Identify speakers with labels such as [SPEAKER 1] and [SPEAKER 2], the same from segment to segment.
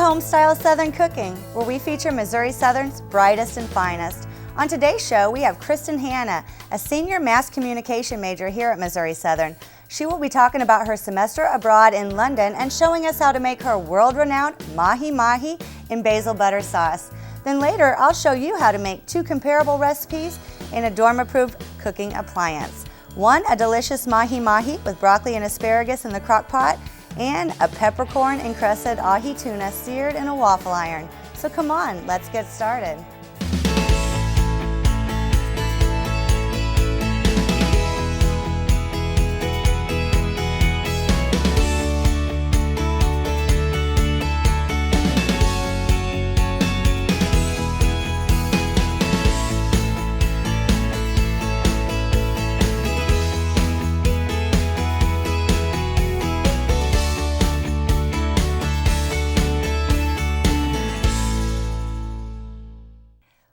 [SPEAKER 1] Homestyle Southern Cooking, where we feature Missouri Southern's brightest and finest. On today's show, we have Kristen Hanna, a senior mass communication major here at Missouri Southern. She will be talking about her semester abroad in London and showing us how to make her world-renowned mahi-mahi in basil butter sauce. Then later, I'll show you how to make two comparable recipes in a dorm-approved cooking appliance. One, a delicious mahi-mahi with broccoli and asparagus in the crock pot, and a peppercorn-encrusted ahi tuna seared in a waffle iron. So come on, let's get started.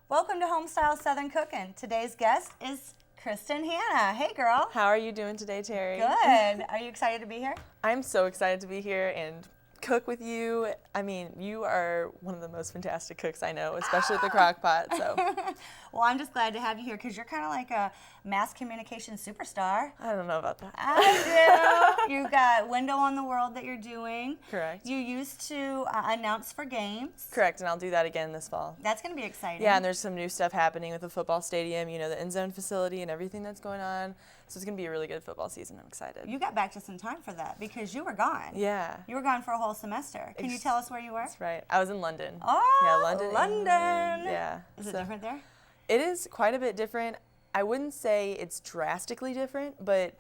[SPEAKER 1] Welcome to Homestyle Southern Cooking. Today's guest is Kristen Hanna. Hey, girl.
[SPEAKER 2] How are you doing today, Terry?
[SPEAKER 1] Good. Are you excited to be here?
[SPEAKER 2] I'm so excited to be here and cook with you. I mean, you are one of the most fantastic cooks I know, especially with the crock pot. So.
[SPEAKER 1] Well, I'm just glad to have you here because you're kind of like a mass communication superstar.
[SPEAKER 2] I don't know about that.
[SPEAKER 1] I do. You've got Window on the World that you're doing.
[SPEAKER 2] Correct.
[SPEAKER 1] You used to announce for games.
[SPEAKER 2] Correct, and I'll do that again this fall.
[SPEAKER 1] That's going to be exciting.
[SPEAKER 2] Yeah, and there's some new stuff happening with the football stadium, you know, the end zone facility and everything that's going on. So it's going to be a really good football season. I'm excited.
[SPEAKER 1] You got back just in time for that because you were gone.
[SPEAKER 2] Yeah.
[SPEAKER 1] You were gone for a whole semester. Can you tell us where you were?
[SPEAKER 2] That's right. I was in London.
[SPEAKER 1] Oh,
[SPEAKER 2] yeah, London.
[SPEAKER 1] London.
[SPEAKER 2] Yeah.
[SPEAKER 1] Is it different there?
[SPEAKER 2] It is quite a bit different. I wouldn't say it's drastically different, but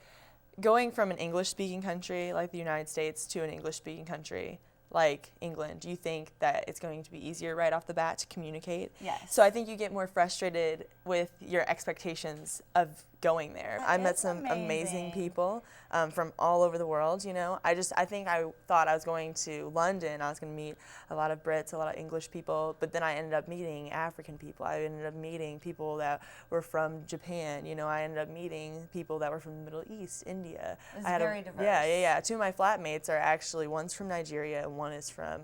[SPEAKER 2] going from an English-speaking country like the United States to an English-speaking country like England, do you think that it's going to be easier right off the bat to communicate?
[SPEAKER 1] Yes.
[SPEAKER 2] So I think you get more frustrated with your expectations of going there. I met some amazing people from all over the world, you know. I think I thought I was going to London, I was going to meet a lot of Brits, a lot of English people, but then I ended up meeting African people. I ended up meeting people that were from Japan, you know. I ended up meeting people that were from the Middle East, India.
[SPEAKER 1] It's very diverse.
[SPEAKER 2] Yeah. Two of my flatmates are actually, one's from Nigeria and one is from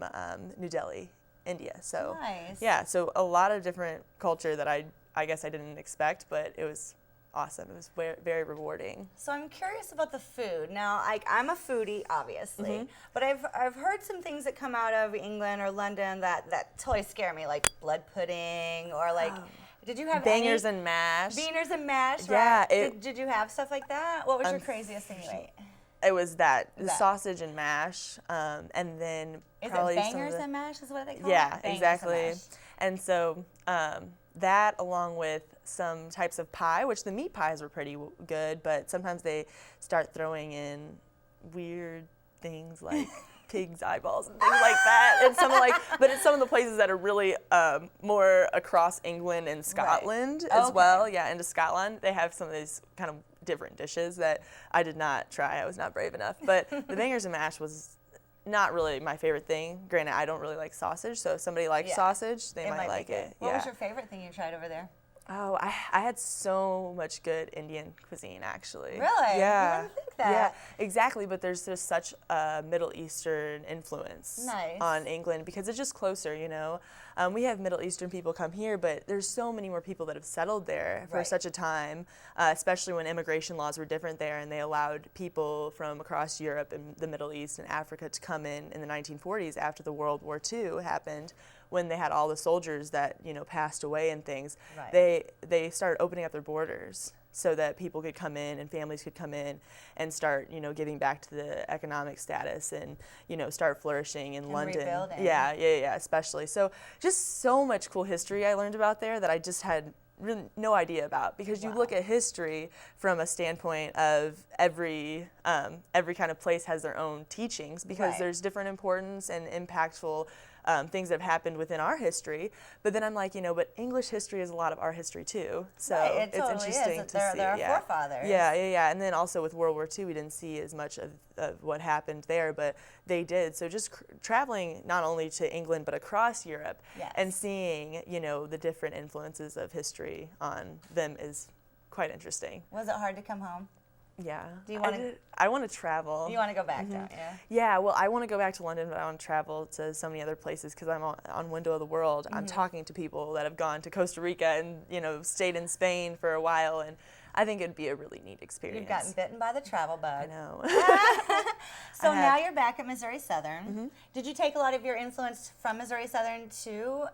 [SPEAKER 2] New Delhi, India. So
[SPEAKER 1] nice.
[SPEAKER 2] Yeah, so a lot of different culture that I guess I didn't expect, but it was awesome. It was very, very rewarding.
[SPEAKER 1] So I'm curious about the food. Now, I'm a foodie, obviously, but I've heard some things that come out of England or London that totally scare me, like blood pudding or like. Did you have
[SPEAKER 2] bangers and mash?
[SPEAKER 1] Beaners and mash,
[SPEAKER 2] right?
[SPEAKER 1] Yeah. Did you have stuff like that? What was your craziest thing you ate?
[SPEAKER 2] It was the sausage and mash, and then probably
[SPEAKER 1] bangers and mash is what they call it?
[SPEAKER 2] Yeah,
[SPEAKER 1] Bangers
[SPEAKER 2] exactly. And so that along with some types of pie, which the meat pies were pretty good, but sometimes they start throwing in weird things like pig's eyeballs and things like that. And but it's some of the places that are really more across England and Scotland as well. Yeah, into Scotland, they have some of these kind of different dishes that I did not try. I was not brave enough. But the bangers and mash was not really my favorite thing. Granted, I don't really like sausage, so if somebody likes sausage, they might like it.
[SPEAKER 1] What was your favorite thing you tried over there?
[SPEAKER 2] Oh, I had so much good Indian cuisine, actually.
[SPEAKER 1] Really?
[SPEAKER 2] Yeah.
[SPEAKER 1] You wouldn't think that.
[SPEAKER 2] Yeah, exactly. But there's just such a Middle Eastern influence on England because it's just closer, you know. We have Middle Eastern people come here, but there's so many more people that have settled there for such a time, especially when immigration laws were different there and they allowed people from across Europe and the Middle East and Africa to come in the 1940s after the World War II happened. When they had all the soldiers that, you know, passed away and things, they started opening up their borders so that people could come in and families could come in and start, you know, giving back to the economic status and, you know, start flourishing in London.
[SPEAKER 1] Rebuilding.
[SPEAKER 2] Yeah, especially. So just so much cool history I learned about there that I just had really no idea about because you look at history from a standpoint of every kind of place has their own teachings because there's different importance and impactful things that have happened within our history. But then I'm like, you know, but English history is a lot of our history too. So
[SPEAKER 1] it
[SPEAKER 2] it's
[SPEAKER 1] totally
[SPEAKER 2] interesting
[SPEAKER 1] is.
[SPEAKER 2] to
[SPEAKER 1] They're
[SPEAKER 2] see.
[SPEAKER 1] our forefathers.
[SPEAKER 2] Yeah. And then also with World War II, we didn't see as much of what happened there, but they did. So just traveling not only to England, but across Europe and seeing, you know, the different influences of history on them is quite interesting.
[SPEAKER 1] Was it hard to come home?
[SPEAKER 2] Yeah.
[SPEAKER 1] Do you want to?
[SPEAKER 2] I want to travel.
[SPEAKER 1] You want to go back, don't you?
[SPEAKER 2] Yeah, well, I want to go back to London, but I want to travel to so many other places because I'm on Window of the World. I'm talking to people that have gone to Costa Rica and, stayed in Spain for a while, and I think it'd be a really neat experience.
[SPEAKER 1] You've gotten bitten by the travel bug.
[SPEAKER 2] I know.
[SPEAKER 1] So now you're back at Missouri Southern. Did you take a lot of your influence from Missouri Southern to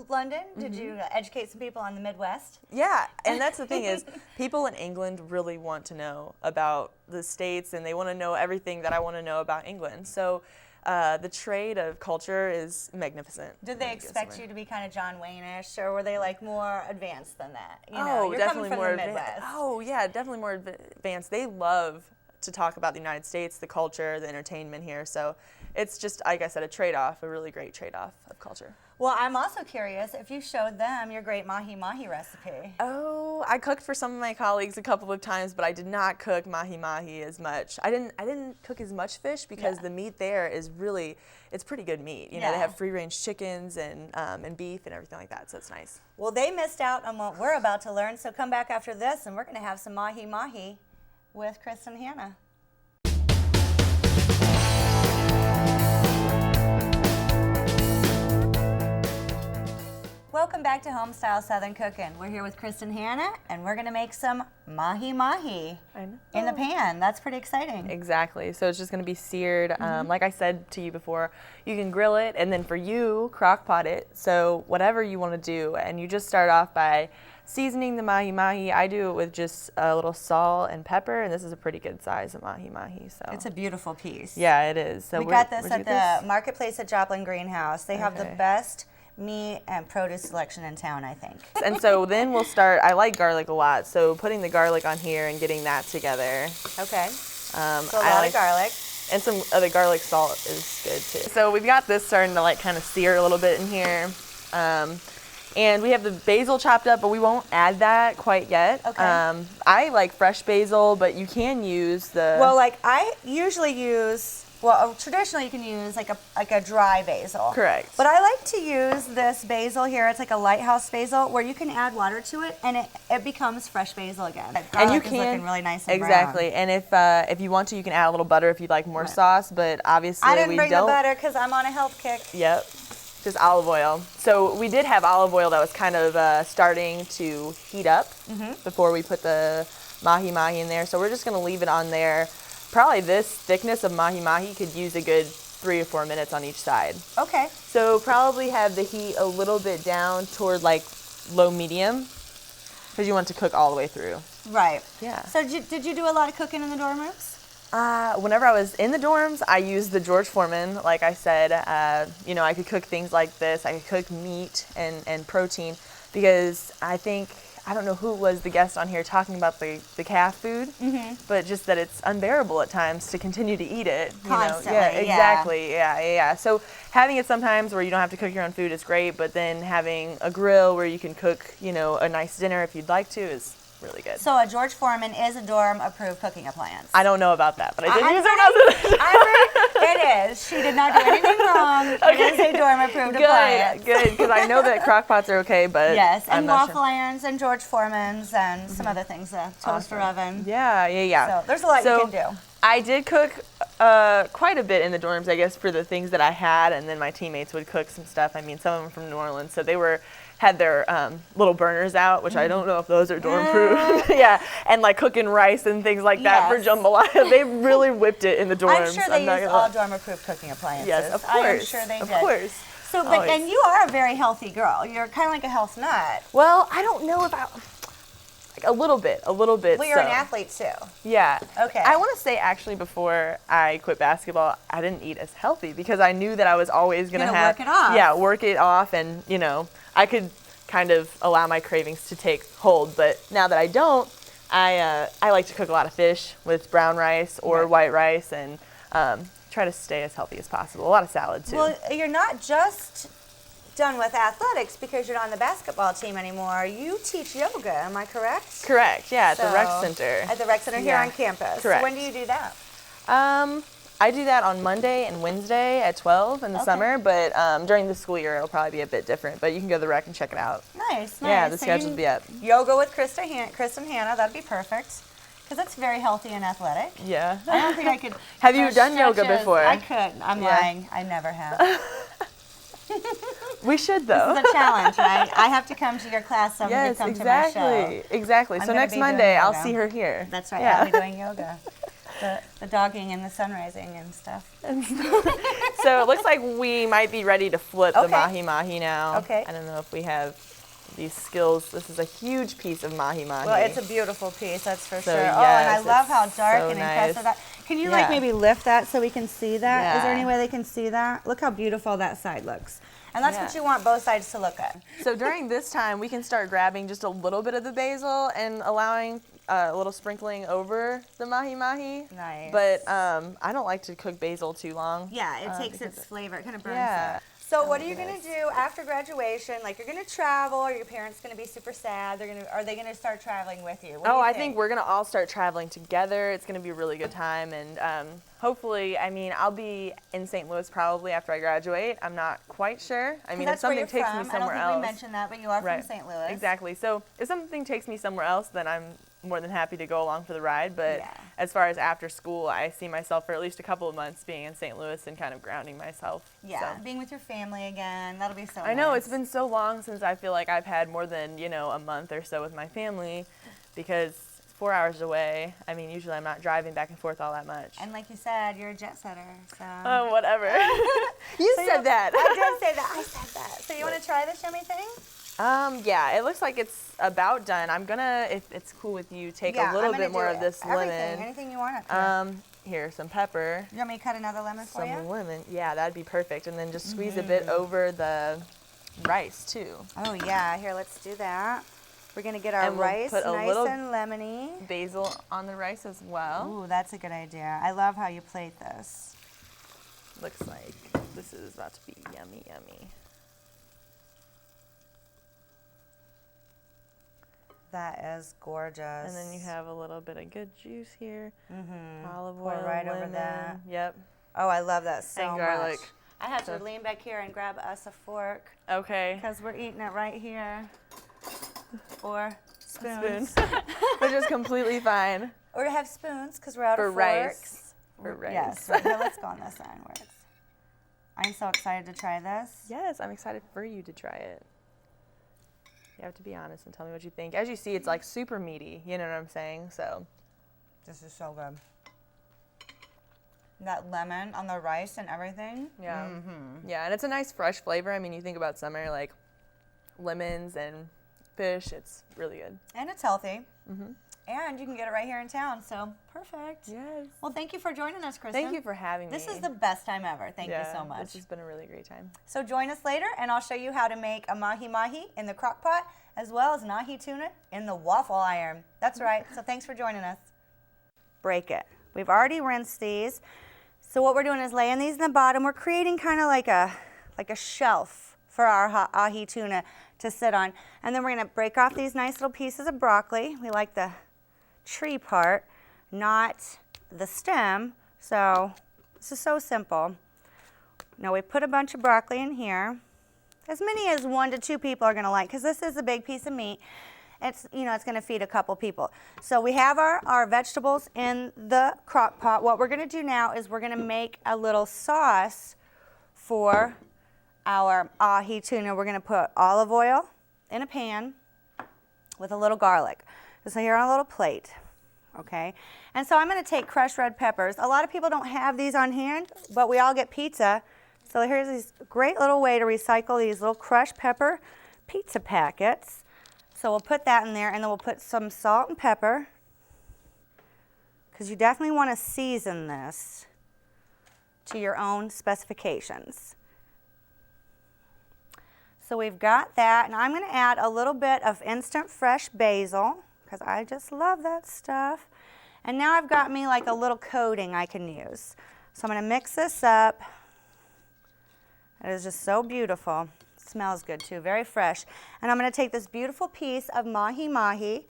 [SPEAKER 1] London? Did you educate some people on the Midwest?
[SPEAKER 2] Yeah, and that's the thing is, people in England really want to know about the States, and they want to know everything that I want to know about England. So the trade of culture is magnificent.
[SPEAKER 1] Did they expect you to be kind of John Wayne-ish, or were they like more advanced than that?
[SPEAKER 2] You're
[SPEAKER 1] definitely
[SPEAKER 2] coming from
[SPEAKER 1] more
[SPEAKER 2] the Midwest. Oh yeah, definitely more advanced. They love to talk about the United States, the culture, the entertainment here. So it's just, like I said, a trade-off, a really great trade-off of culture.
[SPEAKER 1] Well, I'm also curious if you showed them your great mahi-mahi recipe.
[SPEAKER 2] Oh, I cooked for some of my colleagues a couple of times, but I did not cook mahi-mahi as much. I didn't cook as much fish because the meat there is really, it's pretty good meat. They have free-range chickens and beef and everything like that, so it's nice.
[SPEAKER 1] Well, they missed out on what we're about to learn, so come back after this and we're going to have some mahi-mahi with Kristen Hanna. Welcome back to Homestyle Southern Cooking. We're here with Kristen Hanna, and we're going to make some mahi-mahi in the pan. That's pretty exciting.
[SPEAKER 2] Exactly. So it's just going to be seared. Like I said to you before, you can grill it, and then for you, crock pot it. So whatever you want to do, and you just start off by seasoning the mahi-mahi. I do it with just a little salt and pepper, and this is a pretty good size of mahi-mahi. So
[SPEAKER 1] it's a beautiful piece.
[SPEAKER 2] Yeah, it is. So
[SPEAKER 1] we got this at the marketplace at Joplin Greenhouse. They have the best meat and produce selection in town, I think.
[SPEAKER 2] And so then we'll start, I like garlic a lot, so putting the garlic on here and getting that together.
[SPEAKER 1] Okay. So a lot of garlic.
[SPEAKER 2] And some of the garlic salt is good too. So we've got this starting to like kind of sear a little bit in here. And we have the basil chopped up, but we won't add that quite yet.
[SPEAKER 1] Okay.
[SPEAKER 2] I like fresh basil, but you can use the...
[SPEAKER 1] Well, like I usually use... Well, traditionally you can use like a dry basil.
[SPEAKER 2] Correct.
[SPEAKER 1] But I like to use this basil here. It's like a lighthouse basil where you can add water to it and it becomes fresh basil again.
[SPEAKER 2] And you
[SPEAKER 1] can is looking really nice and
[SPEAKER 2] exactly.
[SPEAKER 1] brown.
[SPEAKER 2] And if you want to, you can add a little butter if you'd like more sauce. But obviously
[SPEAKER 1] I didn't bring the butter because I'm on a health kick.
[SPEAKER 2] Yep. Just olive oil. So we did have olive oil that was kind of starting to heat up before we put the mahi-mahi in there. So we're just going to leave it on there. Probably this thickness of mahi-mahi could use a good 3 or 4 minutes on each side.
[SPEAKER 1] Okay.
[SPEAKER 2] So probably have the heat a little bit down toward like low medium because you want to cook all the way through.
[SPEAKER 1] Right.
[SPEAKER 2] Yeah.
[SPEAKER 1] So did you do a lot of cooking in the dorm rooms?
[SPEAKER 2] Whenever I was in the dorms, I used the George Foreman. Like I said, I could cook things like this. I could cook meat and protein because I don't know who was the guest on here talking about the calf food, but just that it's unbearable at times to continue to eat it.
[SPEAKER 1] Constantly,
[SPEAKER 2] Yeah, exactly. Yeah. So having it sometimes where you don't have to cook your own food is great, but then having a grill where you can cook, a nice dinner if you'd like to is really good.
[SPEAKER 1] So a George Foreman is a dorm-approved cooking appliance.
[SPEAKER 2] I don't know about that, but I did use it.
[SPEAKER 1] It is. She did not do anything wrong. Okay. It is a dorm-approved appliance.
[SPEAKER 2] Good, because I know that crock pots are okay, but
[SPEAKER 1] yes, and waffle
[SPEAKER 2] sure.
[SPEAKER 1] irons and George Foreman's and some other things, a toaster oven.
[SPEAKER 2] Yeah.
[SPEAKER 1] So there's a lot you can do.
[SPEAKER 2] I did cook quite a bit in the dorms, I guess, for the things that I had, and then my teammates would cook some stuff. I mean, some of them from New Orleans, so they had their little burners out, which I don't know if those are dorm-proof. Yeah, and like cooking rice and things like that for jambalaya. They really whipped it in the dorms.
[SPEAKER 1] I'm sure they used all dorm-approved cooking appliances.
[SPEAKER 2] Yes, of course.
[SPEAKER 1] I am sure they did.
[SPEAKER 2] Of course.
[SPEAKER 1] So, and you are a very healthy girl. You're kind of like a health nut.
[SPEAKER 2] Well, I don't know if a little bit.
[SPEAKER 1] Well, you're an athlete too.
[SPEAKER 2] Yeah.
[SPEAKER 1] Okay.
[SPEAKER 2] I want to say actually before I quit basketball, I didn't eat as healthy because I knew that I was always going to
[SPEAKER 1] work it off.
[SPEAKER 2] Yeah, work it off, and I could kind of allow my cravings to take hold. But now that I don't, I like to cook a lot of fish with brown rice or white rice, and try to stay as healthy as possible. A lot of salad too.
[SPEAKER 1] Well, you're not just done with athletics because you're not on the basketball team anymore. You teach yoga, am I correct?
[SPEAKER 2] Correct, yeah, at the rec center.
[SPEAKER 1] At the rec center here on campus.
[SPEAKER 2] Correct.
[SPEAKER 1] So when do you do that?
[SPEAKER 2] I do that on Monday and Wednesday at 12 in the summer, but during the school year it'll probably be a bit different, but you can go to the rec and check it out.
[SPEAKER 1] Nice.
[SPEAKER 2] Yeah, the schedule will be up.
[SPEAKER 1] Yoga with Kristen Hanna, that'd be perfect. because that's very healthy and athletic.
[SPEAKER 2] Yeah.
[SPEAKER 1] I don't think I could.
[SPEAKER 2] Have you done yoga before?
[SPEAKER 1] I could. I'm lying. I never have.
[SPEAKER 2] We should, though.
[SPEAKER 1] This is a challenge, right? I have to come to your class, so you come to my show.
[SPEAKER 2] Exactly. So next Monday, I'll see her here.
[SPEAKER 1] That's right. I'll be doing yoga. The dogging and the sun rising and stuff.
[SPEAKER 2] So it looks like we might be ready to flip the mahi-mahi now.
[SPEAKER 1] Okay.
[SPEAKER 2] I don't know if we have these skills. This is a huge piece of mahi-mahi.
[SPEAKER 1] Well, it's a beautiful piece, that's for sure.
[SPEAKER 2] Yes,
[SPEAKER 1] oh, and I love how dark
[SPEAKER 2] so
[SPEAKER 1] and
[SPEAKER 2] nice.
[SPEAKER 1] impressive that. Can you like maybe lift that so we can see that?
[SPEAKER 2] Yeah.
[SPEAKER 1] Is there any way they can see that? Look how beautiful that side looks. And that's what you want both sides to look at.
[SPEAKER 2] So during this time, we can start grabbing just a little bit of the basil and allowing a little sprinkling over the mahi-mahi.
[SPEAKER 1] Nice.
[SPEAKER 2] But I don't like to cook basil too long.
[SPEAKER 1] Yeah, it takes its flavor. It kind of burns
[SPEAKER 2] Yeah.
[SPEAKER 1] it. So what are you going to do after graduation? Like, you're going to travel, or your parents going to be super sad? Are they going to start traveling with you? What do you
[SPEAKER 2] think we're going to all start traveling together. It's going to be a really good time. And hopefully, I mean, I'll be in St. Louis probably after I graduate. I'm not quite sure. I mean, if something takes me somewhere else.
[SPEAKER 1] I don't think we mentioned that, but you are from St. Louis.
[SPEAKER 2] Exactly. So if something takes me somewhere else, then I'm more than happy to go along for the ride. But as far as after school, I see myself for at least a couple of months being in St. Louis and kind of grounding myself.
[SPEAKER 1] Yeah, so. Being with your family again, that'll be so nice.
[SPEAKER 2] I know, it's been so long since I feel like I've had more than, a month or so with my family, because it's 4 hours away. I mean, usually I'm not driving back and forth all that much.
[SPEAKER 1] And like you said, you're a jet setter, so.
[SPEAKER 2] Oh, whatever. You said that.
[SPEAKER 1] I did say that. I said that. So you want to try this yummy thing?
[SPEAKER 2] Yeah, it looks like it's about done. I'm gonna, if it's cool with you, take a little bit more of this lemon.
[SPEAKER 1] Anything you want.
[SPEAKER 2] Here, some pepper.
[SPEAKER 1] You want me to cut another lemon for you?
[SPEAKER 2] Some lemon. Yeah, that'd be perfect. And then just squeeze a bit over the rice too.
[SPEAKER 1] Oh yeah, here, let's do that. We're gonna get our rice
[SPEAKER 2] put
[SPEAKER 1] nice and lemony.
[SPEAKER 2] Basil on the rice as well.
[SPEAKER 1] Ooh, that's a good idea. I love how you plate this.
[SPEAKER 2] Looks like this is about to be yummy, yummy.
[SPEAKER 1] That is gorgeous.
[SPEAKER 2] And then you have a little bit of good juice here. Olive
[SPEAKER 1] Pour
[SPEAKER 2] oil,
[SPEAKER 1] right
[SPEAKER 2] lemon.
[SPEAKER 1] over that.
[SPEAKER 2] Yep.
[SPEAKER 1] Oh, I love that so
[SPEAKER 2] and garlic.
[SPEAKER 1] much. I have to lean back here and grab us a fork.
[SPEAKER 2] Okay.
[SPEAKER 1] Because we're eating it right here. Or spoons.
[SPEAKER 2] Which is completely fine.
[SPEAKER 1] Or to have spoons because we're out of forks.
[SPEAKER 2] Rice. For rice.
[SPEAKER 1] Yes. Right. Here, let's go on this end where it's. I'm so excited to try this.
[SPEAKER 2] Yes, I'm excited for you to try it. You have to be honest and tell me what you think. As you see, it's like super meaty. You know what I'm saying? So,
[SPEAKER 1] this is so good. That lemon on the rice and everything.
[SPEAKER 2] Yeah. Yeah, and it's a nice fresh flavor. I mean, you think about summer, like lemons and fish. It's really good. And
[SPEAKER 1] it's healthy. And you can get it right here in town. So perfect.
[SPEAKER 2] Yes.
[SPEAKER 1] Well, thank you for joining us, Kristen.
[SPEAKER 2] Thank you for having me.
[SPEAKER 1] This is the best time ever. Thank you so much.
[SPEAKER 2] This has been a really great time.
[SPEAKER 1] So join us later, and I'll show you how to make a mahi-mahi in the crock pot, as well as an ahi tuna in the waffle iron. That's right. So thanks for joining us. Break it. We've already rinsed these. So what we're doing is laying these in the bottom. We're creating kind of like a shelf for our ahi tuna to sit on. And then we're going to break off these nice little pieces of broccoli. We like the tree part, not the stem. So this is so simple. Now we put a bunch of broccoli in here. As many as 1 to 2 people are going to like, because this is a big piece of meat. It's, it's going to feed a couple people. So we have our vegetables in the crock pot. What we're going to do now is we're going to make a little sauce for our ahi tuna. We're going to put olive oil in a pan with a little garlic. So here on a little plate, okay? And so I'm going to take crushed red peppers. A lot of people don't have these on hand, but we all get pizza. So here's this great little way to recycle these little crushed pepper pizza packets. So we'll put that in there, and then we'll put some salt and pepper, because you definitely want to season this to your own specifications. So we've got that, and I'm going to add a little bit of instant fresh basil, because I just love that stuff. And now I've got me like a little coating I can use. So I'm going to mix this up. It is just so beautiful. It smells good too, very fresh. And I'm going to take this beautiful piece of mahi-mahi.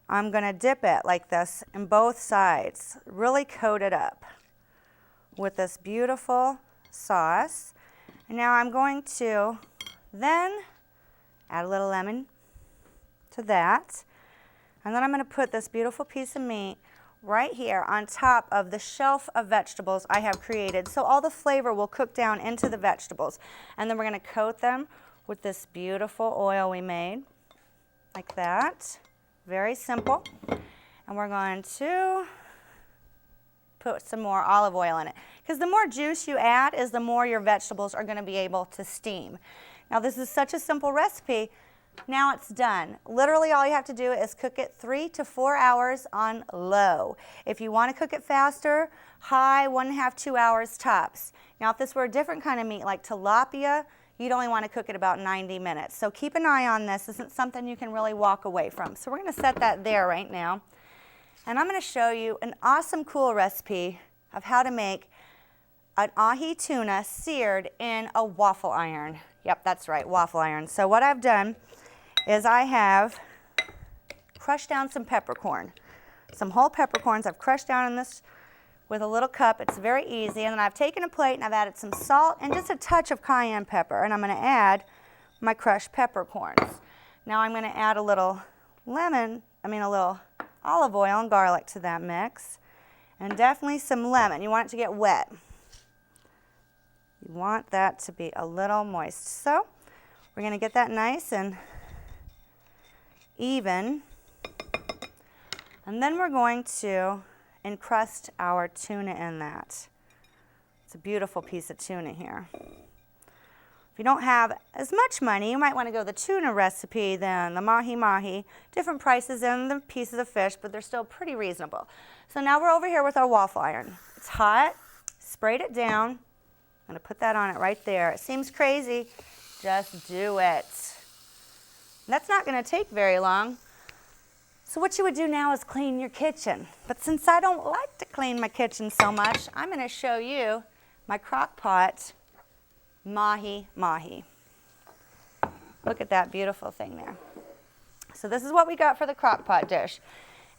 [SPEAKER 1] I'm going to dip it like this in both sides, really coat it up with this beautiful sauce. And now I'm going to then add a little lemon to that. And then I'm going to put this beautiful piece of meat right here on top of the shelf of vegetables I have created. So all the flavor will cook down into the vegetables. And then we're going to coat them with this beautiful oil we made, like that. Very simple. And we're going to put some more olive oil in it. Because the more juice you add is the more your vegetables are going to be able to steam. Now this is such a simple recipe. Now it's done. Literally all you have to do is cook it 3 to 4 hours on low. If you want to cook it faster, high, 1.5 to 2 hours tops. Now if this were a different kind of meat like tilapia, you'd only want to cook it about 90 minutes. So keep an eye on this. This isn't something you can really walk away from. So we're going to set that there right now. And I'm going to show you an awesome, cool recipe of how to make an ahi tuna seared in a waffle iron. Yep, that's right, waffle iron. So what I've done is I have crushed down some peppercorn. Some whole peppercorns I've crushed down in this with a little cup. It's very easy. And then I've taken a plate and I've added some salt and just a touch of cayenne pepper. And I'm going to add my crushed peppercorns. Now I'm going to add a little a little olive oil and garlic to that mix. And definitely some lemon. You want it to get wet. You want that to be a little moist. So we're going to get that nice and even. And then we're going to encrust our tuna in that. It's a beautiful piece of tuna here. If you don't have as much money, you might want to go the tuna recipe than the mahi-mahi. Different prices in the pieces of fish, but they're still pretty reasonable. So now we're over here with our waffle iron. It's hot. Sprayed it down. I'm going to put that on it right there. It seems crazy. Just do it. That's not going to take very long. So what you would do now is clean your kitchen. But since I don't like to clean my kitchen so much, I'm going to show you my crock pot mahi-mahi. Look at that beautiful thing there. So this is what we got for the crock pot dish.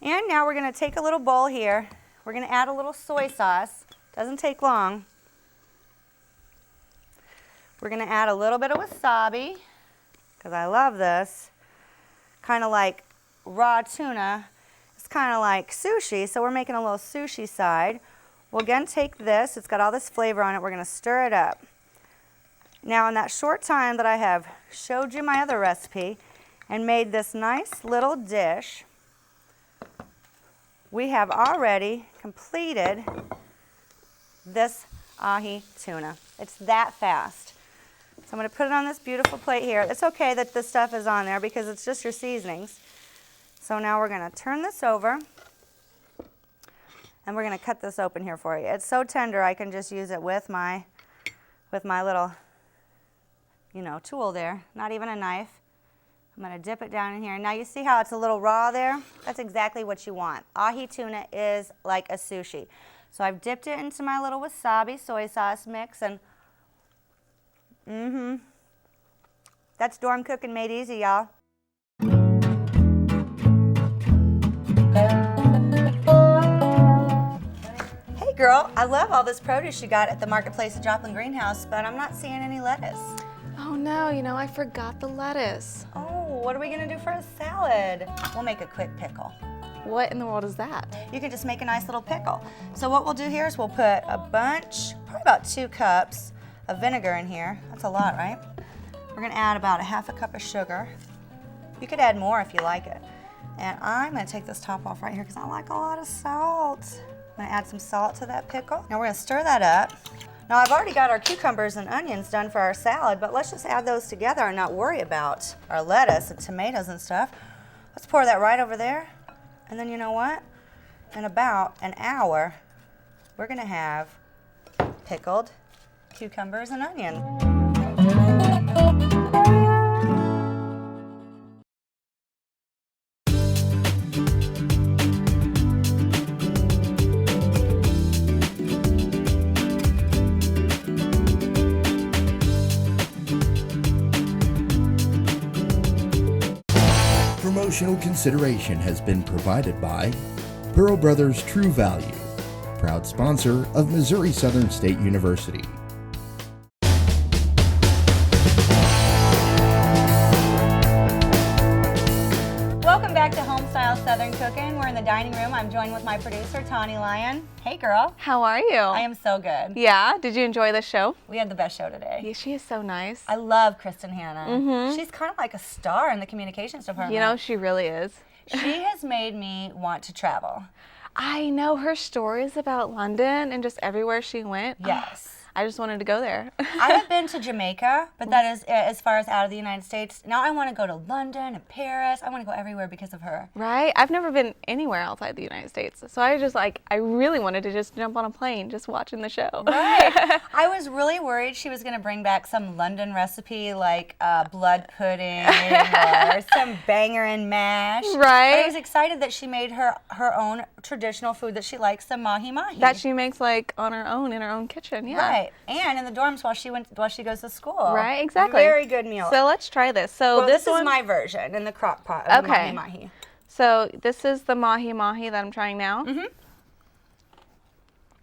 [SPEAKER 1] And now we're going to take a little bowl here. We're going to add a little soy sauce. Doesn't take long. We're going to add a little bit of wasabi, because I love this. Kind of like raw tuna. It's kind of like sushi, so we're making a little sushi side. We'll again take this. It's got all this flavor on it. We're going to stir it up. Now in that short time that I have showed you my other recipe and made this nice little dish, we have already completed this ahi tuna. It's that fast. So I'm going to put it on this beautiful plate here. It's okay that this stuff is on there because it's just your seasonings. So now we're going to turn this over and we're going to cut this open here for you. It's so tender I can just use it with my little, tool there. Not even a knife. I'm going to dip it down in here. Now you see how it's a little raw there? That's exactly what you want. Ahi tuna is like a sushi. So I've dipped it into my little wasabi soy sauce mix and that's dorm cooking made easy, y'all. Hey girl, I love all this produce you got at the marketplace at Joplin Greenhouse, but I'm not seeing any lettuce.
[SPEAKER 3] Oh no, I forgot the lettuce.
[SPEAKER 1] Oh, what are we gonna do for a salad? We'll make a quick pickle.
[SPEAKER 3] What in the world is that?
[SPEAKER 1] You can just make a nice little pickle. So what we'll do here is we'll put a bunch, probably about 2 cups of vinegar in here. That's a lot, right? We're gonna add about a 1/2 cup of sugar. You could add more if you like it. And I'm gonna take this top off right here because I like a lot of salt. I'm gonna add some salt to that pickle. Now we're gonna stir that up. Now I've already got our cucumbers and onions done for our salad, but let's just add those together and not worry about our lettuce and tomatoes and stuff. Let's pour that right over there. And then you know what? In about an hour, we're gonna have pickled cucumbers and onion.
[SPEAKER 4] Promotional consideration has been provided by Pearl Brothers True Value, proud sponsor of Missouri Southern State University.
[SPEAKER 1] Welcome back to Homestyle Southern Cooking. We're in the dining room. I'm joined with my producer, Tawny Lyon. Hey, girl.
[SPEAKER 3] How are you?
[SPEAKER 1] I am so good.
[SPEAKER 3] Yeah? Did you enjoy the show?
[SPEAKER 1] We had the best show today.
[SPEAKER 3] Yeah, she is so nice.
[SPEAKER 1] I love Kristen Hanna. She's kind of like a star in the communications department.
[SPEAKER 3] You know, she really is.
[SPEAKER 1] She has made me want to travel.
[SPEAKER 3] I know her stories about London and just everywhere she went.
[SPEAKER 1] Yes.
[SPEAKER 3] I just wanted to go there.
[SPEAKER 1] I have been to Jamaica, but that is as far as out of the United States. Now I want to go to London and Paris. I want to go everywhere because of her.
[SPEAKER 3] Right? I've never been anywhere outside the United States. So I really wanted to just jump on a plane just watching the show.
[SPEAKER 1] Right. I was really worried she was going to bring back some London recipe like blood pudding or some banger and mash.
[SPEAKER 3] Right.
[SPEAKER 1] But I was excited that she made her own traditional food that she likes, the mahi-mahi.
[SPEAKER 3] That she makes like on her own in her own kitchen. Yeah.
[SPEAKER 1] Right. And in the dorms while she goes to school.
[SPEAKER 3] Right, exactly.
[SPEAKER 1] Very good meal.
[SPEAKER 3] So let's try this. So
[SPEAKER 1] well, this
[SPEAKER 3] one,
[SPEAKER 1] is my version in the crock pot of the mahi-mahi.
[SPEAKER 3] So this is the mahi-mahi that I'm trying now.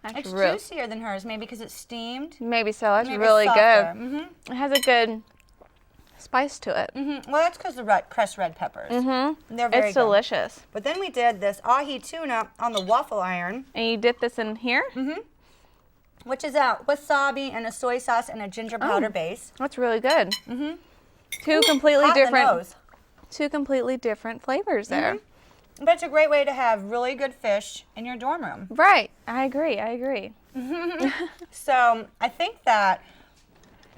[SPEAKER 1] It's juicier than hers, maybe because it's steamed.
[SPEAKER 3] Maybe so. That's
[SPEAKER 1] maybe
[SPEAKER 3] really
[SPEAKER 1] softer.
[SPEAKER 3] good. It has a good spice to it.
[SPEAKER 1] Well, that's because of crushed red peppers. They're very
[SPEAKER 3] It's
[SPEAKER 1] good.
[SPEAKER 3] delicious.
[SPEAKER 1] But then we did this ahi tuna on the waffle iron.
[SPEAKER 3] And you dip this in here?
[SPEAKER 1] Which is a wasabi and a soy sauce and a ginger powder base.
[SPEAKER 3] That's really good. Two
[SPEAKER 1] Hot
[SPEAKER 3] completely
[SPEAKER 1] in the
[SPEAKER 3] different.
[SPEAKER 1] nose.
[SPEAKER 3] Two completely different flavors there.
[SPEAKER 1] But it's a great way to have really good fish in your dorm room.
[SPEAKER 3] Right. I agree.
[SPEAKER 1] So I think that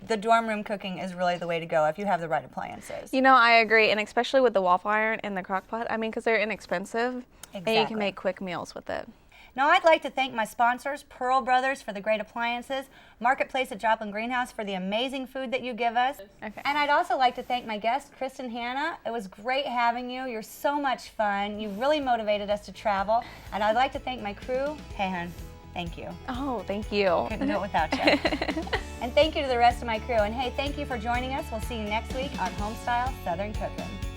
[SPEAKER 1] the dorm room cooking is really the way to go if you have the right appliances.
[SPEAKER 3] You know, I agree, and especially with the waffle iron and the crock pot. I mean, because they're inexpensive, and you can make quick meals with it.
[SPEAKER 1] Now, I'd like to thank my sponsors, Pearl Brothers for the great appliances, Marketplace at Joplin Greenhouse for the amazing food that you give us.
[SPEAKER 3] Okay.
[SPEAKER 1] And I'd also like to thank my guest, Kristen Hanna. It was great having you. You're so much fun. You really motivated us to travel. And I'd like to thank my crew. Hey, hon, thank you.
[SPEAKER 3] Oh, thank you.
[SPEAKER 1] Couldn't do it without you. And thank you to the rest of my crew. And hey, thank you for joining us. We'll see you next week on Homestyle Southern Cooking.